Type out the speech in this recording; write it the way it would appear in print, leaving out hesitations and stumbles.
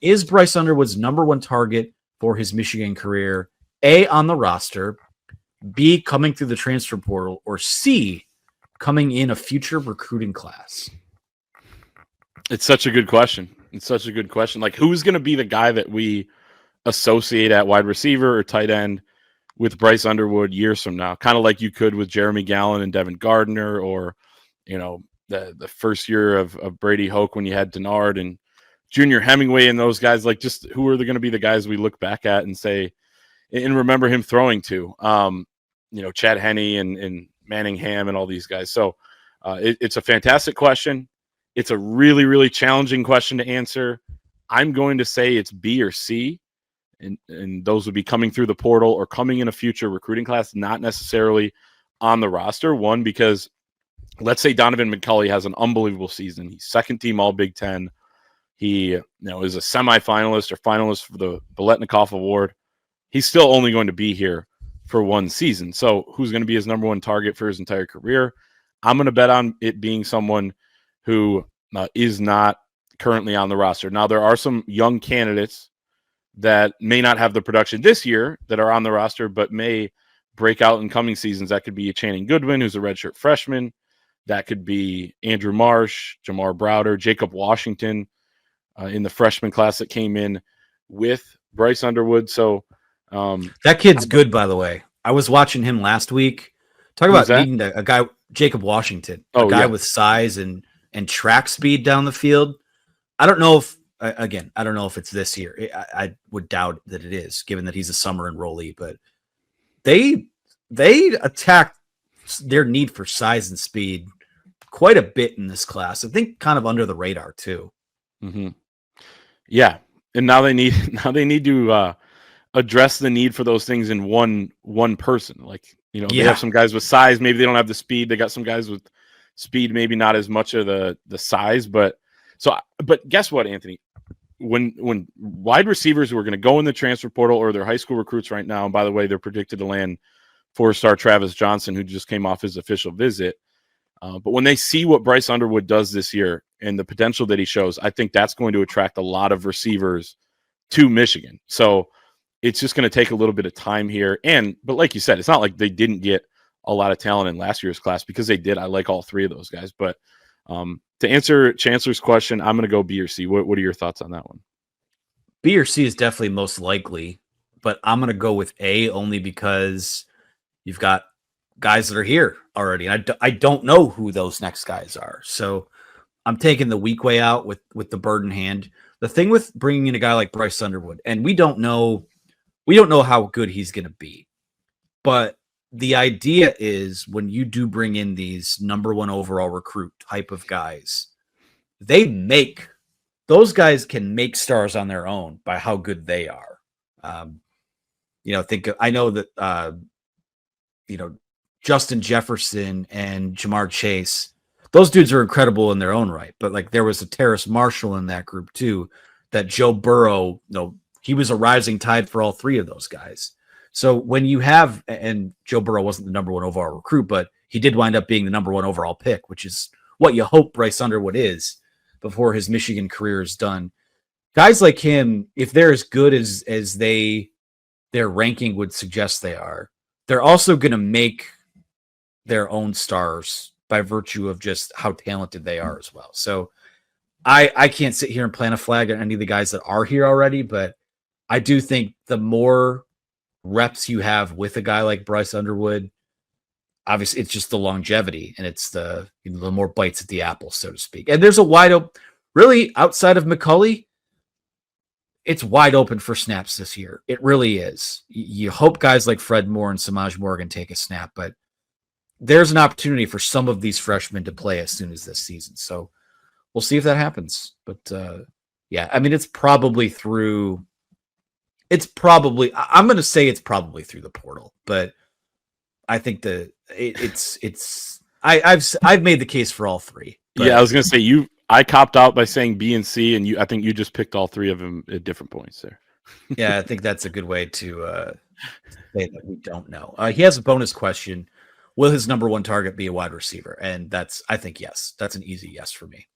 Is Bryce Underwood's number one target for his Michigan career A, on the roster, B, coming through the transfer portal, or C, coming in a future recruiting class? It's such a good question. It's such a good question. Like, who's going to be the guy that we associate at wide receiver or tight end with Bryce Underwood years from now? Kind of like you could with Jeremy Gallen and Devin Gardner, or, the first year of Brady Hoke when you had Denard and Junior Hemingway and those guys. Like, just who are they going to be the guys we look back at and say, and remember him throwing to, Chad Henne and Manningham and all these guys. So it's a fantastic question. It's a really, really challenging question to answer. I'm going to say it's B or C, and those would be coming through the portal or coming in a future recruiting class, not necessarily on the roster. One, because let's say Donovan McCulley has an unbelievable season. He's second team All Big Ten. He is a semifinalist or finalist for the Biletnikoff Award. He's still only going to be here for one season. So who's going to be his number one target for his entire career? I'm going to bet on it being someone who is not currently on the roster. Now, there are some young candidates that may not have the production this year that are on the roster, but may break out in coming seasons. That could be Channing Goodwin, who's a redshirt freshman. That could be Andrew Marsh, Jamar Browder, Jacob Washington in the freshman class that came in with Bryce Underwood. So that kid's good, by the way. I was watching him last week. Talk about needing a guy, Jacob Washington, a guy with size and track speed down the field. I don't know if, again, I don't know if it's this year. I would doubt that it is, given that he's a summer enrollee. But they attack their need for size and speed quite a bit in this class. I think kind of under the radar too. Mm-hmm. Yeah, and now they need to address the need for those things in one person. Like, they have some guys with size. Maybe they don't have the speed. They got some guys with speed, maybe not as much of the size. But guess what, Anthony? When wide receivers who are going to go in the transfer portal or they're high school recruits right now, and by the way, they're predicted to land 4-star Travis Johnson, who just came off his official visit. But when they see what Bryce Underwood does this year and the potential that he shows, I think that's going to attract a lot of receivers to Michigan. So it's just going to take a little bit of time here. But like you said, it's not like they didn't get a lot of talent in last year's class, because they did. I like all three of those guys. But to answer Chancellor's question, I'm going to go B or C. What are your thoughts on that one? B or C is definitely most likely, but I'm going to go with A only because you've got guys that are here already. And I don't know who those next guys are. So I'm taking the weak way out with the bird in hand. The thing with bringing in a guy like Bryce Underwood, and we don't know how good he's going to be, but the idea is when you do bring in these number one overall recruit type of guys, those guys can make stars on their own by how good they are. I know that, Justin Jefferson and Jamar Chase, those dudes are incredible in their own right. But like, there was a Terrace Marshall in that group too, that Joe Burrow, he was a rising tide for all three of those guys. So when you have, and Joe Burrow wasn't the number one overall recruit, but he did wind up being the number one overall pick, which is what you hope Bryce Underwood is before his Michigan career is done. Guys like him, if they're as good as their ranking would suggest they are, they're also going to make their own stars by virtue of just how talented they are as well. So I can't sit here and plant a flag on any of the guys that are here already, but I do think the more reps you have with a guy like Bryce Underwood, obviously it's just the longevity and it's the more bites at the apple, so to speak. And there's a wide open, really, outside of McCulley, it's wide open for snaps this year. It really is. You hope guys like Fred Moore and Samaj Morgan take a snap, but there's an opportunity for some of these freshmen to play as soon as this season. So we'll see if that happens. But I'm going to say it's probably through the portal, but I think I've made the case for all thrray. Yeah, I was going to say I copped out by saying B and C, and I think you just picked all three of them at different points there. Yeah, I think that's a good way to say that we don't know. He has a bonus question. Will his number one target be a wide receiver? And I think yes. That's an easy yes for me.